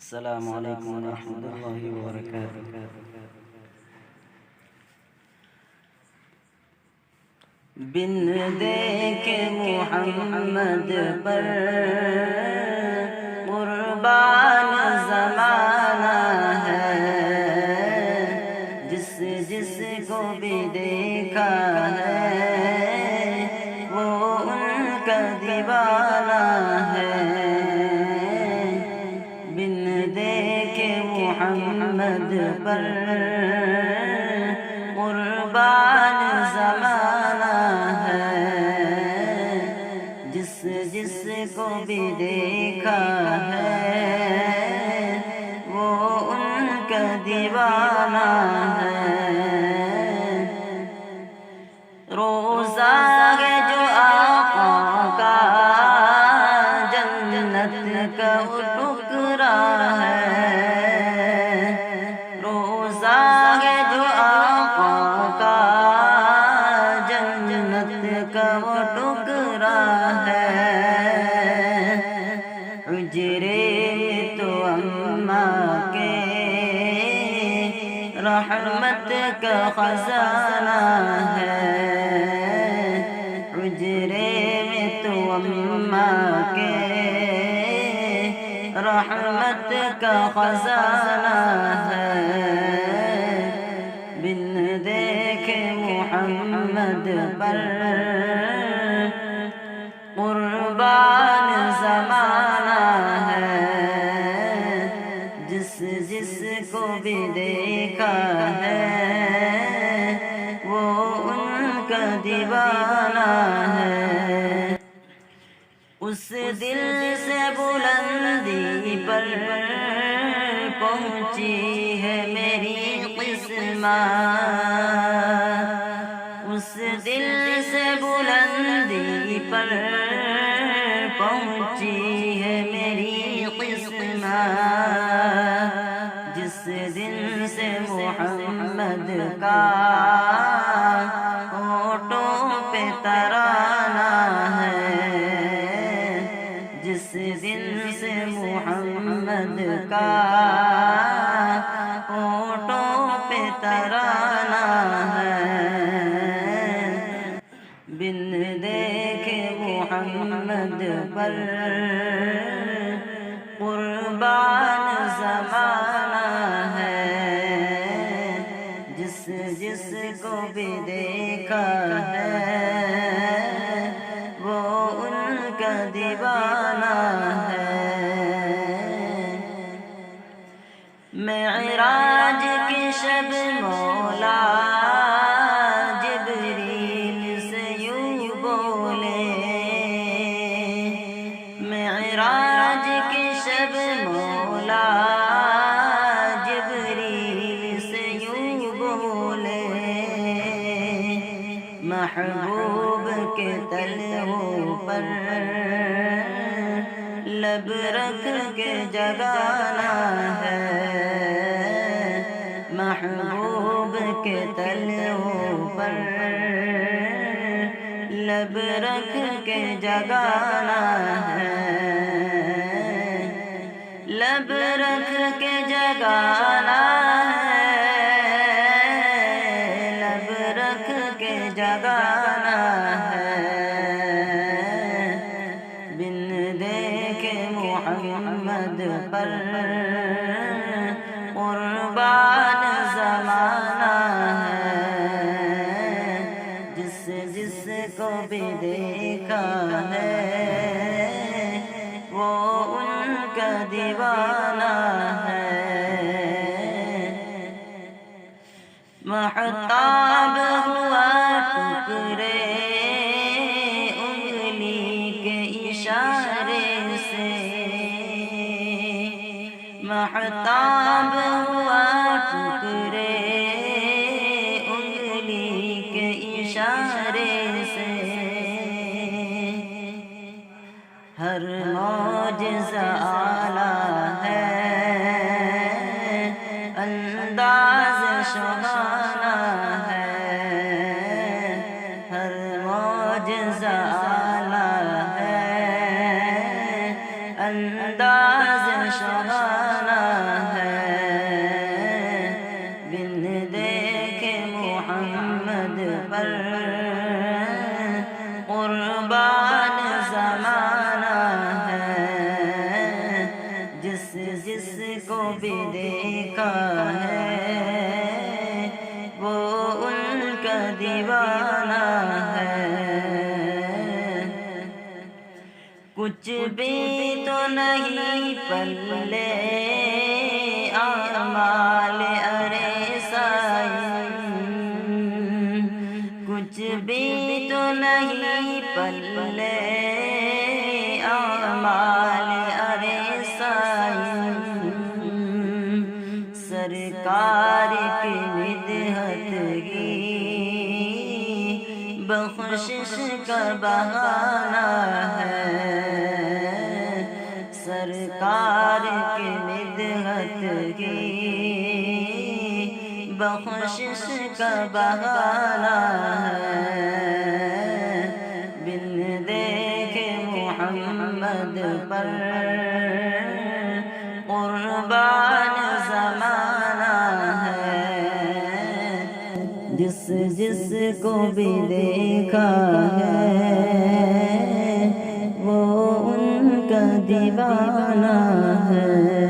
السلام علیکم ورحمۃ اللہ وبرکاتہ۔ بن دیکھ محمد پر قربان زمانہ ہے، جس جس کو بھی دیکھا ہے وہ ان کا دیوانہ ہے۔ بن دیکھ محمد پر قربان زمانہ ہے، جس جس کو بھی دیکھا ہے وہ ان کا دیوانہ ہے۔ روزہ ہے جو آقا کا جنت کا ٹکڑا ہے، روزہ ہے جو آقا کا جنت کا ٹکڑا ہے۔ حجرے میں تو اماں کے رحمت کا خزانہ ہے، حجرے میں تو اماں کے رحمت کا خزانہ ہے۔ بن دیکھ محمد پر قربان زمانہ ہے، جس جس کو بھی دیکھا ہے وہ ان کا دیوانہ ہے۔ اس دل سے بلندی پر پہنچی ہے میری قسمت، اس دل سے بلندی پر پہنچی ہے میری قسمت، جس دن سے محمد کا ہونٹوں پہ ترانہ ہے، جس دن سے محمد کا ہونٹوں پہ ترانہ ہے۔ بن دیکھ محمد پر قربان زمانہ ہے، جس جس کو بھی دیکھا ہے وہ ان کا دیوانہ ہے۔ معراج کی شب مولا جبریل سے یوں بولے، معراج کی شب مولا جبریل سے یوں بولے، محبوب کے تلووں پر لب رکھ کے جگانا ہے، محبوب کے تلووں پر لب رکھ کے جگانا ہے، لب رکھ کے جگانا ہے، لب رکھ کے جگانا ہے۔ بن دیکھ محمد پر قربان زمانہ ہے، جس جس کو بھی دیکھا ہے وہ ان کا دیوانہ ہے۔ مہتاب ہوا ٹکڑے انگلی کے اشارے سے، مہتاب ہوا ٹکڑے انگلی کے اشارے سے، ہر معجزہ اعلیٰ ہے، انداز شبانہ ہے، ہر معجزہ اعلیٰ ہے، انداز شبانہ جس کو بھی دیکھا ہے وہ ان کا دیوانہ ہے۔ کچھ بھی تو نہیں پلے اعمال ارے سائن، کچھ بھی تو نہیں پلے اعمال ارے سائن۔ سرکار کی مدحت کی بخشش کا بہانہ ہے، سرکار کی مدحت کی بخشش کا بہانہ ہے۔ بن دیکھے محمد پر قربان زمانہ ہے، جس کو بھی دیکھا ہے وہ ان کا دیوانہ ہے۔